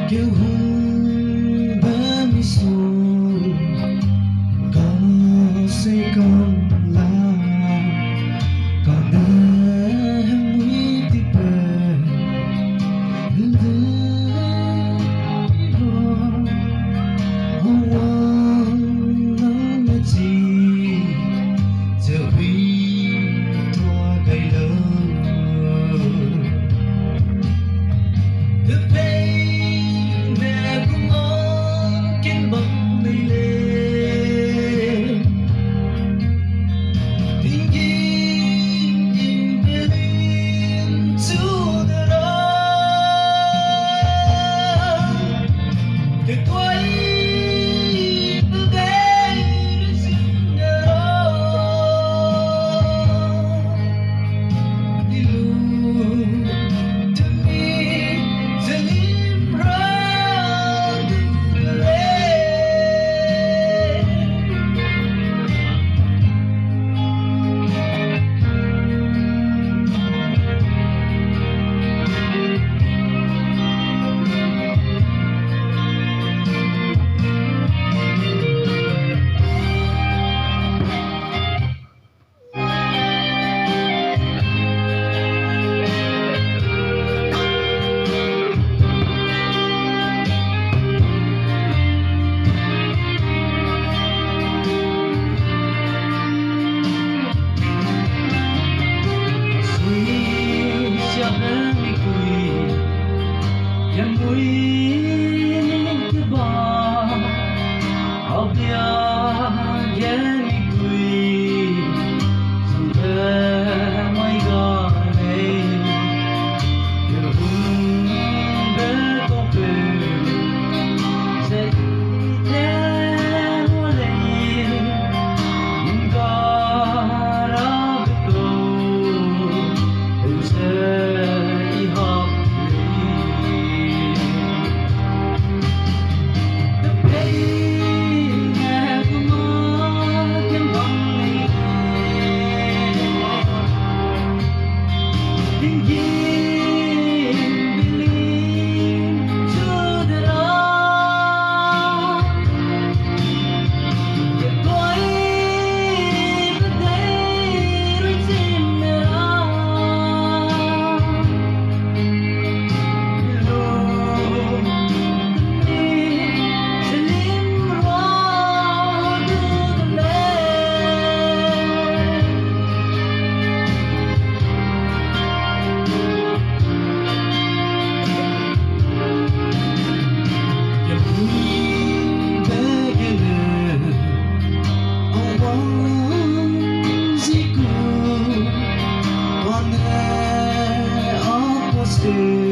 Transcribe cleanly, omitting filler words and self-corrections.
kêu hùng bé mi xuống có say con la còn em muốn đi về nhưng thế rồi không nắng nhớ gì giờ huy thua cây lớn thức đây mẹ cũng ngóng kiến bóng mây lên tình nhìn nhìn về đêm chú từ đó để quay từ đây đến xin đó đi luôn từ mi giờ lim ra yang muih kebal, obya yang ikui sudah mai gane, yang berkopi setiap mulai ingkar betul usai hak. Still